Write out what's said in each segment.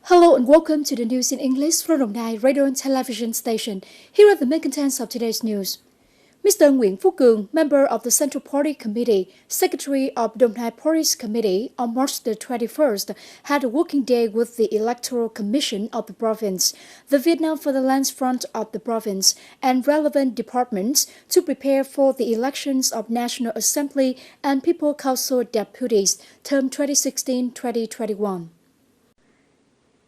Hello and welcome to the news in English from Đồng Nai Radio and Television Station. Here are the main contents of today's news. Mr. Nguyễn Phú Cường, member of the Central Party Committee, Secretary of Đồng Nai Party's Committee, on March the 21st, had a working day with the Electoral Commission of the province, the Vietnam for the Lands Front of the province, and relevant departments to prepare for the elections of National Assembly and People Council deputies, term 2016-2021.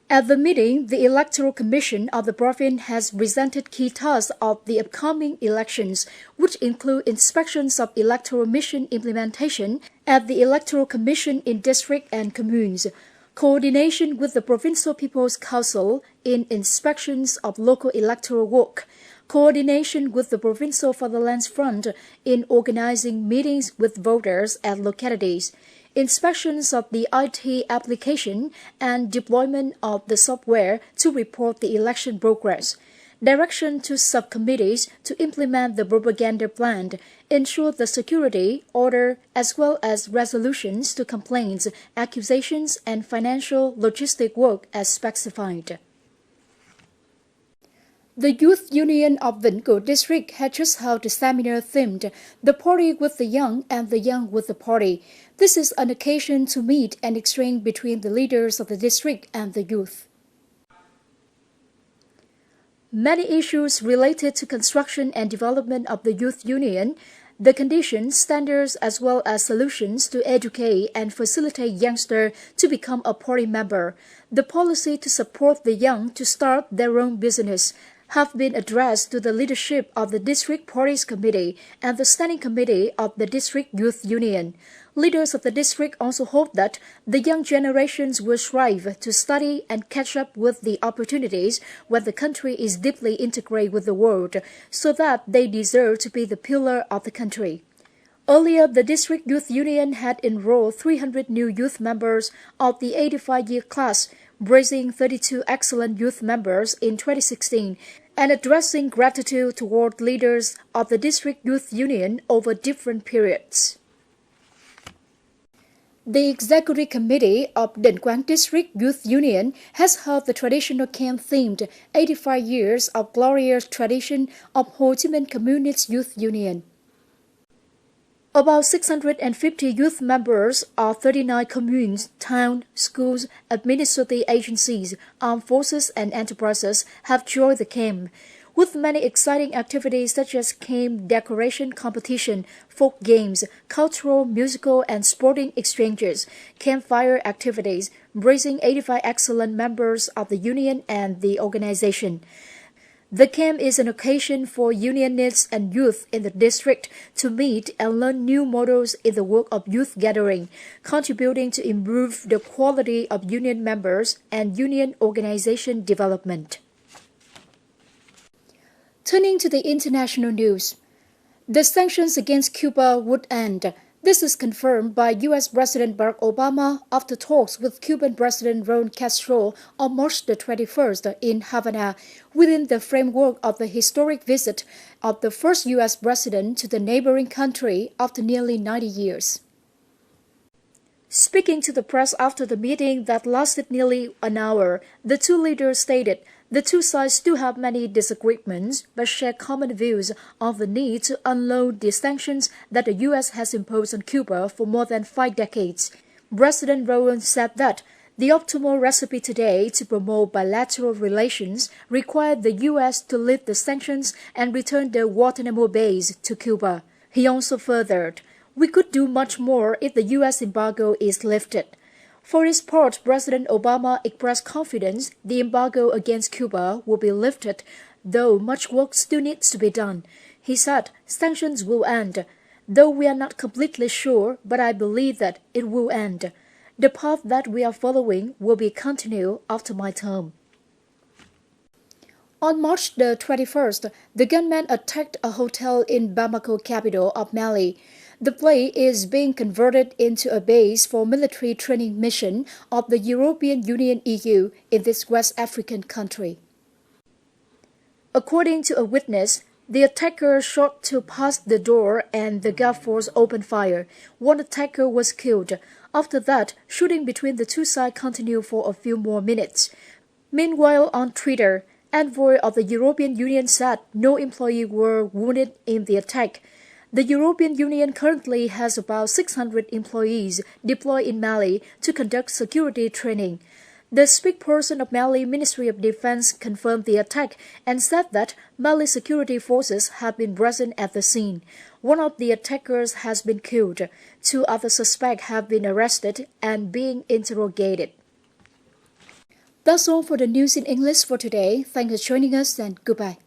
At the meeting, the Electoral Commission of the province has presented key tasks of the upcoming elections, which include inspections of electoral mission implementation at the Electoral Commission in district and communes, coordination with the Provincial People's Council in inspections of local electoral work, coordination with the Provincial for the Lands Front in organizing meetings with voters at localities, inspections of the IT application and deployment of the software to report the election progress, direction to subcommittees to implement the propaganda plan, ensure the security, order, as well as resolutions to complaints, accusations, and financial logistic work as specified. The Youth Union of Vĩnh Cửu District had just held a seminar themed The Party with the Young and the Young with the Party. This is an occasion to meet and exchange between the leaders of the district and the youth. Many issues related to construction and development of the Youth Union, the conditions, standards, as well as solutions to educate and facilitate youngsters to become a party member, the policy to support the young to start their own business, have been addressed to the leadership of the District Parties Committee and the Standing Committee of the District Youth Union. Leaders of the district also hope that the young generations will strive to study and catch up with the opportunities when the country is deeply integrated with the world, so that they deserve to be the pillar of the country. Earlier, the District Youth Union had enrolled 300 new youth members of the 85-year class, raising 32 excellent youth members in 2016 and addressing gratitude toward leaders of the District Youth Union over different periods. The Executive Committee of Định Quán District Youth Union has held the traditional camp themed 85 Years of Glorious Tradition of Ho Chi Minh Communist Youth Union. About 650 youth members of 39 communes, towns, schools, administrative agencies, armed forces, and enterprises have joined the camp, with many exciting activities such as camp decoration competition, folk games, cultural, musical, and sporting exchanges, campfire activities, raising 85 excellent members of the union and the organization. The camp is an occasion for unionists and youth in the district to meet and learn new models in the work of youth gathering, contributing to improve the quality of union members and union organization development. Turning to the international news, the sanctions against Cuba would end. This is confirmed by U.S. President Barack Obama after talks with Cuban President Raul Castro on March the 21st in Havana, within the framework of the historic visit of the first U.S. president to the neighboring country after nearly 90 years. Speaking to the press after the meeting that lasted nearly an hour, the two leaders stated the two sides still have many disagreements, but share common views on the need to unload the sanctions that the U.S. has imposed on Cuba for more than 5 decades. President Raul said that the optimal recipe today to promote bilateral relations required the U.S. to lift the sanctions and return the Guantanamo base to Cuba. He also furthered, "We could do much more if the U.S. embargo is lifted." For his part, President Obama expressed confidence the embargo against Cuba will be lifted, though much work still needs to be done. He said, "Sanctions will end, though we are not completely sure, but I believe that it will end. The path that we are following will be continued after my term." On March the 21st, the gunmen attacked a hotel in Bamako, capital of Mali. The place is being converted into a base for military training mission of the European Union (EU) in this West African country. According to a witness, the attacker shot to pass the door and the guard force opened fire. One attacker was killed. After that, shooting between the two sides continued for a few more minutes. Meanwhile, on Twitter, envoy of the European Union said no employees were wounded in the attack. The European Union currently has about 600 employees deployed in Mali to conduct security training. The spokesperson of Mali Ministry of Defense confirmed the attack and said that Mali security forces have been present at the scene. One of the attackers has been killed. 2 other suspects have been arrested and being interrogated. That's all for the news in English for today. Thanks for joining us and goodbye.